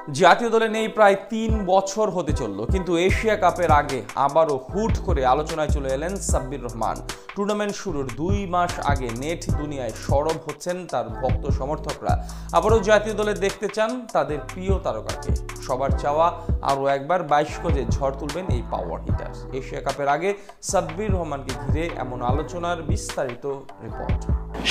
জাতীয় দলে নেই প্রায় ৩ বছর হতে চলল, কিন্তু এশিয়া কাপের আগে আবারও হুট করে আলোচনায় চলে এলেন সাব্বির রহমান। টুর্নামেন্ট শুরুর ২ মাস আগে নেট দুনিয়ায় সরব হচ্ছেন তার ভক্ত সমর্থকরা। আবারও জাতীয় দলে দেখতে চান তাদের প্রিয় তারকাকে। সবার চাওয়া আরও একবার ২২ গজে ঝড় তুলবেন এই পাওয়ার হিটার। এশিয়া কাপের আগে সাব্বির রহমানকে ঘিরে এমন আলোচনার বিস্তারিত রিপোর্ট।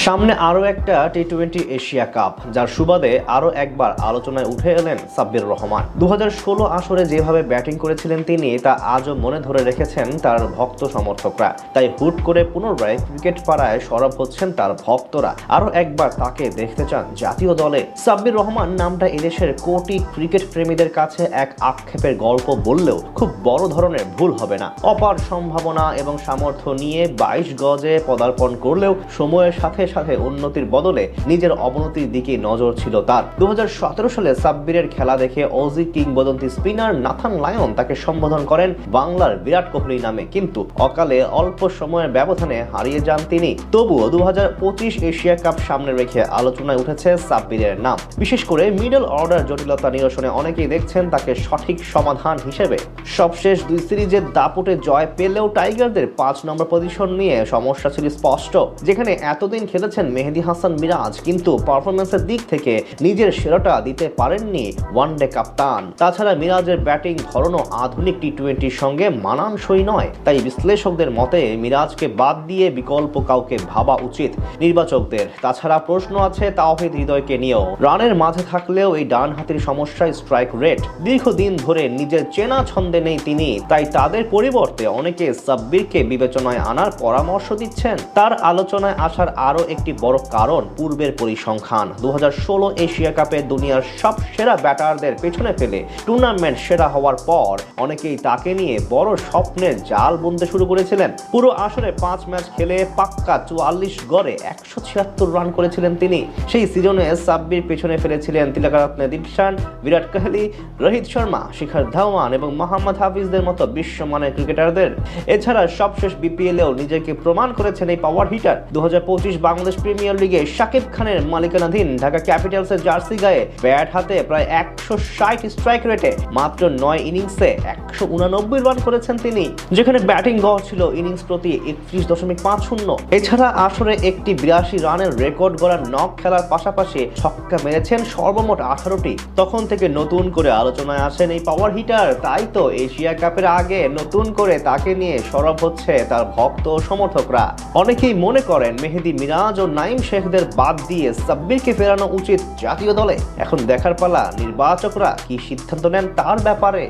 সামনে আরও একটা টি-20 এশিয়া কাপ, যার সুবাদে আরও একবার আলোচনায় উঠে এলেন সাব্বির রহমান। ২০১৬ আসরে যেভাবে ব্যাটিং করেছিলেন তিনি, তা আজও মনে ধরে রেখেছেন তার ভক্ত সমর্থকরা। তাই হুট করে পুনরায় ক্রিকেট পাড়ায় সরব হচ্ছেন তার ভক্তরা। আরও একবার তাকে দেখতে চান জাতীয় দলে। সাব্বির রহমান নামটা এদেশের কোটি ক্রিকেট প্রেমীদের কাছে এক আক্ষেপের গল্প বললেও খুব বড় ধরনের ভুল হবে না। অপার সম্ভাবনা এবং সামর্থ্য নিয়ে ২২ গজে পদার্পণ করলেও সময়ের সাথে সাথে উন্নতির বদলে নিজের অবনতির দিকে নজর ছিল তার। ২০১৭ সালে সাব্বিরের খেলা দেখে অজি কিংবদন্তি স্পিনার নাথান লায়ন তাকে সম্বোধন করেন বাংলার বিরাট কোহলি নামে, কিন্তু অকালে অল্প সময়ের ব্যবধানে হারিয়ে যান তিনি। তবুও ২০২৫ এশিয়া কাপ সামনে রেখে আলোচনায় উঠেছে সাব্বিরের নাম। বিশেষ করে মিডল অর্ডার জটিলতা নিরসনে অনেকেই দেখছেন তাকে সঠিক সমাধান হিসেবে। সবশেষ ২ সিরিজের দাপুটে জয় পেলেও টাইগারদের ৫ নম্বর পজিশন নিয়ে সমস্যা ছিল স্পষ্ট। যেখানে এতদিন খেলেছেন মেহেদী হাসান মিরাজ, কিন্তু পারফরমেন্সের দিক থেকে নিজের সেরাটা দিতে পারেননি ওয়ানডে কাপ্তান। তাছাড়া মিরাজের ব্যাটিং ধরনও আধুনিক টি-20-র সঙ্গে মানানসই নয়। তাই বিশ্লেষকদের মতে মিরাজকে বাদ দিয়ে বিকল্প কাউকে ভাবা উচিত নির্বাচকদের। তাছাড়া প্রশ্ন আছে তাওহিদ হৃদয়কে নিয়েও। রানের মাঝে থাকলেও এই ডান হাতের সমস্যায় স্ট্রাইক রেট। দীর্ঘদিন ধরে নিজের চেনা ছন্দে নেই তিনি, তাই তাদের পরিবর্তে অনেকে সাব্বিরকে বিবেচনায় আনার পরামর্শ দিচ্ছেন। তার আলোচনায় আসার আরও একটি বড় কারণ পূর্বের পরিসংখ্যান। ২০১৬ এশিয়া কাপে দুনিয়ার সব সেরা ব্যাটারদের পেছনে ফেলে টুর্নামেন্ট সেরা হওয়ার পর অনেকেই তাকে নিয়ে বড় স্বপ্নের জাল বুনতে শুরু করেছিলেন। পুরো আসরে ৫ ম্যাচ খেলে পাক্কা ৪৪ গড়ে ১৭৬ রান করেছিলেন তিনি। সেই সিজনে সাব্বির পেছনে ফেলেছিলেন তিলকরত্নে দীপশান, বিরাট কোহলি, রোহিত শর্মা, শিখর ধাওয়ান এবং মোহাম্মদ হাফিজদের মতো বিশ্বমানের ক্রিকেটারদের। এছাড়া সবশেষ বিপিএলেও নিজেকে প্রমাণ করেছেন এই পাওয়ার হিটার। ২০২৫ বাংলাদেশ প্রিমিয়ার লিগে শাকিব খানের মালিকানাধীন ঢাকা ক্যাপিটালসের জার্সি গায়ে ব্যাট হাতে প্রায় ১৬০ স্ট্রাইক রেটে মাত্র ৯ ইনিংসে ১৮৯ রান করেছেন তিনি, যেখানে ব্যাটিং গড় ছিল ইনিংস প্রতি ৩১.৫০। এছাড়া আসরে একটি ৮২ রানের রেকর্ড গড়ার নক খেলার পাশাপাশি ছক্কা মেরেছেন সর্বমোট ১৮টি। তখন থেকে নতুন করে আলোচনায় আসেন এই পাওয়ার হিটার। তাই তো এশিয়া কাপের আগে নতুন করে তাকে নিয়ে সরব হচ্ছে তার ভক্ত সমর্থকরা। অনেকেই মনে করেন মেহেদী মিরাজ ও নাইম শেখদের বাদ দিয়ে সাব্বিরকে ফেরানো উচিত জাতীয় দলে। এখন দেখার পালা নির্বাচকরা কি সিদ্ধান্ত নেন তার ব্যাপারে।